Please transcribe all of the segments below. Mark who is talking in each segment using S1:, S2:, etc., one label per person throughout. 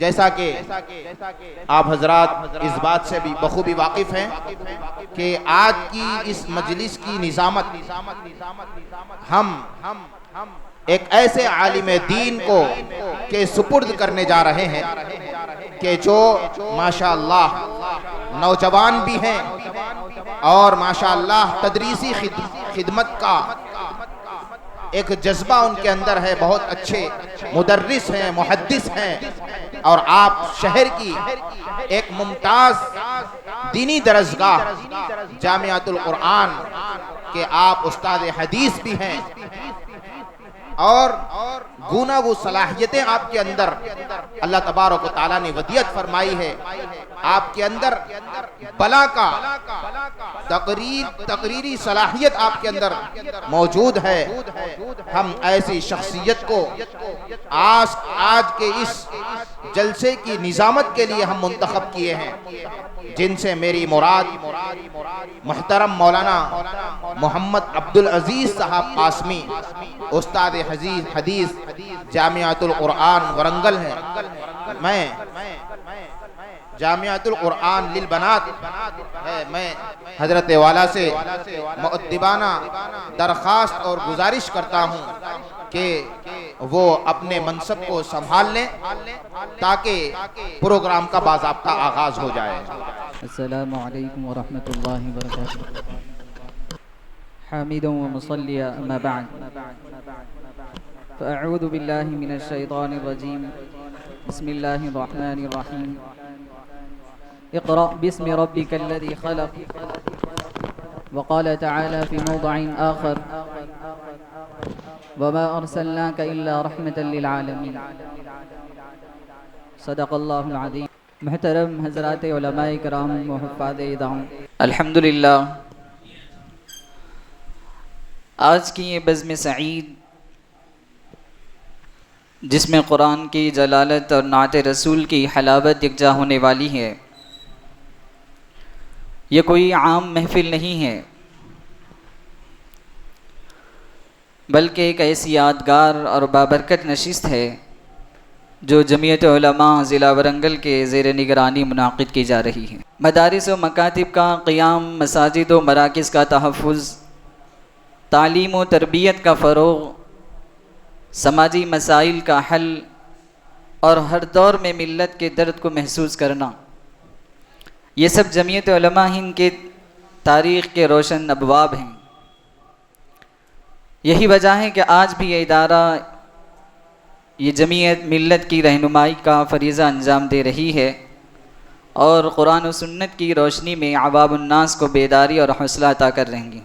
S1: جیسا کہ آپ حضرات اس بات سے بھی بخوبی واقف ہیں کہ آج کی اس مجلس کی نظامت ہم ایک ایسے عالم دین کو کے سپرد کرنے جا رہے ہیں کہ جو ماشاءاللہ نوجوان بھی ہیں اور ماشاءاللہ تدریسی خدمت کا ایک جذبہ ان کے اندر ہے، بہت اچھے مدرس ہیں، محدث ہیں، اور آپ شہر کی ایک ممتاز دینی درسگاہ جامعۃ القرآن کے آپ استاد حدیث بھی ہیں، اور گونا وہ صلاحیتیں آپ کے اندر اللہ تبارک و تعالیٰ نے ودیعت فرمائی ہے۔ آپ کے اندر بلا کا تقریری صلاحیت آپ کے اندر موجود ہے۔ ہم ایسی شخصیت کو آج کے اس جلسے کی نظامت کے لیے ہم منتخب کیے ہیں، جن سے میری مراد محترم مولانا محمد عبدالعزیز صاحب قاسمی استاد حدیث جامعۃ القرآن ورنگل ہیں۔ میں جامعۃ القرآن للبنات ہے، میں حضرت والا سے مؤدبانہ درخواست اور گزارش کرتا ہوں کہ وہ اپنے منصب کو سنبھال لیں تاکہ پروگرام کا باضابطہ آغاز ہو جائے۔
S2: السلام علیکم ورحمۃ اللہ وبرکاتہ۔ حامدا ومصلیا اما بعد، فاعوذ باللہ من الشیطان الرجیم، بسم اللہ الرحمن الرحیم۔ اقرأ باسم ربك الذي خلق، وقال تعالى في موضع آخر وما أرسلناك إلا رحمة للعالمين۔ صدق اللہ العظیم۔ محترم حضرات علماء کرام و حفاظ ادام، الحمدللہ آج کی یہ بزم سعید جس میں قرآن کی جلالت اور نعت رسول کی حلاوت یکجا ہونے والی ہے، یہ کوئی عام محفل نہیں ہے، بلکہ ایک ایسی یادگار اور بابرکت نشست ہے جو جمعیت علماء ضلع ورنگل کے زیر نگرانی منعقد کی جا رہی ہے۔ مدارس و مکاتب کا قیام، مساجد و مراکز کا تحفظ، تعلیم و تربیت کا فروغ، سماجی مسائل کا حل اور ہر دور میں ملت کے درد کو محسوس کرنا، یہ سب جمعیت علماء ہند کے تاریخ کے روشن ابواب ہیں۔ یہی وجہ ہے کہ آج بھی یہ ادارہ، یہ جمعیت ملت کی رہنمائی کا فریضہ انجام دے رہی ہے اور قرآن و سنت کی روشنی میں عوام الناس کو بیداری اور حوصلہ عطا کر رہیں گی۔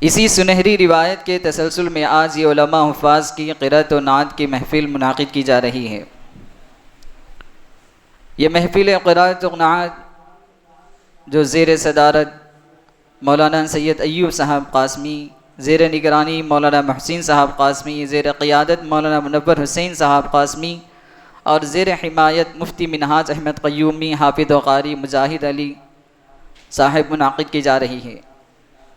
S2: اسی سنہری روایت کے تسلسل میں آج یہ علماء حفاظ کی قرأت و نعت کی محفل منعقد کی جا رہی ہے۔ یہ محفل قرأت و نعت جو زیر صدارت مولانا سید ایوب صاحب قاسمی، زیر نگرانی مولانا محسن صاحب قاسمی، زیر قیادت مولانا منور حسین صاحب قاسمی اور زیر حمایت مفتی منہاج احمد قیومی، حافظ و قاری مجاہد علی صاحب منعقد کی جا رہی ہے۔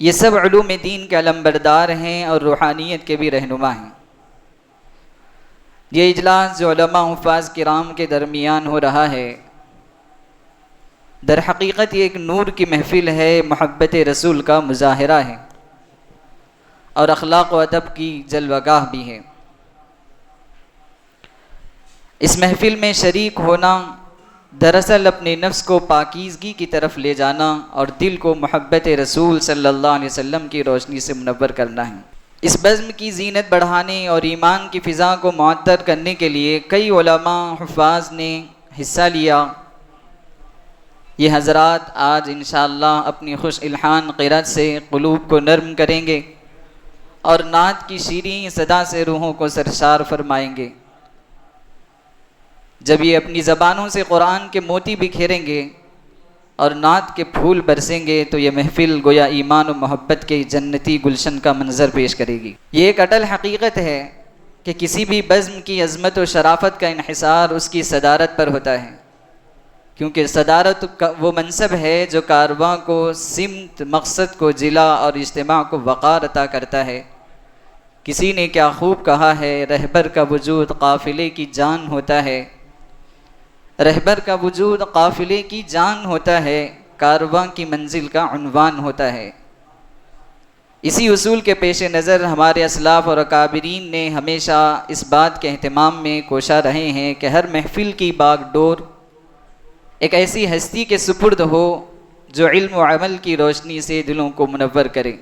S2: یہ سب علوم دین کے علمبردار ہیں اور روحانیت کے بھی رہنما ہیں۔ یہ اجلاس جو علماء حفاظ کرام کے درمیان ہو رہا ہے، در حقیقت یہ ایک نور کی محفل ہے، محبت رسول کا مظاہرہ ہے اور اخلاق و ادب کی جلوہ گاہ بھی ہے۔ اس محفل میں شریک ہونا دراصل اپنے نفس کو پاکیزگی کی طرف لے جانا اور دل کو محبت رسول صلی اللہ علیہ وسلم کی روشنی سے منور کرنا ہے۔ اس بزم کی زینت بڑھانے اور ایمان کی فضا کو معطر کرنے کے لیے کئی علماء حفاظ نے حصہ لیا۔ یہ حضرات آج انشاءاللہ اپنی خوش الحان قرأت سے قلوب کو نرم کریں گے اور نعت کی شیریں صدا سے روحوں کو سرشار فرمائیں گے۔ جب یہ اپنی زبانوں سے قرآن کے موتی بکھیریں گے اور نعت کے پھول برسیں گے تو یہ محفل گویا ایمان و محبت کے جنتی گلشن کا منظر پیش کرے گی۔ یہ ایک اٹل حقیقت ہے کہ کسی بھی بزم کی عظمت و شرافت کا انحصار اس کی صدارت پر ہوتا ہے، کیونکہ صدارت وہ منصب ہے جو کارواں کو سمت، مقصد کو جلا اور اجتماع کو وقار عطا کرتا ہے۔ کسی نے کیا خوب کہا ہے، رہبر کا وجود قافلے کی جان ہوتا ہے، رہبر کا وجود قافلے کی جان ہوتا ہے، کارواں کی منزل کا عنوان ہوتا ہے۔ اسی اصول کے پیش نظر ہمارے اسلاف اور اکابرین نے ہمیشہ اس بات کے اہتمام میں کوشاں رہے ہیں کہ ہر محفل کی باغ ڈور ایک ایسی ہستی کے سپرد ہو جو علم و عمل کی روشنی سے دلوں کو منور کرے۔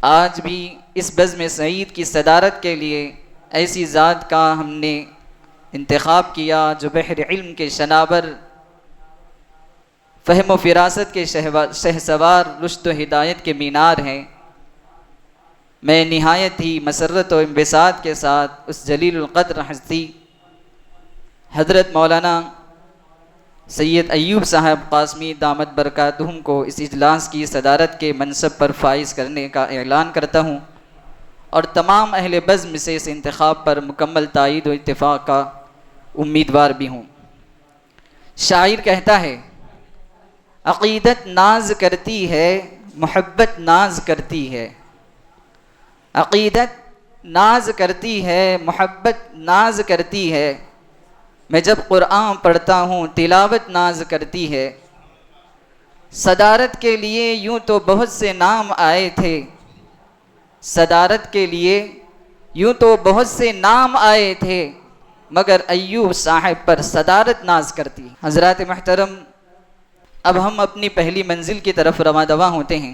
S2: آج بھی اس بزم سعید کی صدارت کے لیے ایسی ذات کا ہم نے انتخاب کیا جو بحر علم کے شناور، فہم و فراست کے شہسوار، رشد و ہدایت کے مینار ہیں۔ میں نہایت ہی مسرت و انبساط کے ساتھ اس جلیل القدر ہستی حضرت مولانا سید ایوب صاحب قاسمی دامت برکاتہم کو اس اجلاس کی صدارت کے منصب پر فائز کرنے کا اعلان کرتا ہوں، اور تمام اہل بزم سے اس انتخاب پر مکمل تائید و اتفاق کا امیدوار بھی ہوں۔ شاعر کہتا ہے، عقیدت ناز کرتی ہے، محبت ناز کرتی ہے، عقیدت ناز کرتی ہے، محبت ناز کرتی ہے، میں جب قرآن پڑھتا ہوں تلاوت ناز کرتی ہے۔ صدارت کے لیے یوں تو بہت سے نام آئے تھے، صدارت کے لیے یوں تو بہت سے نام آئے تھے، مگر ایوب صاحب پر صدارت ناز کرتی۔ حضرات محترم، اب ہم اپنی پہلی منزل کی طرف رواں دواں ہوتے ہیں۔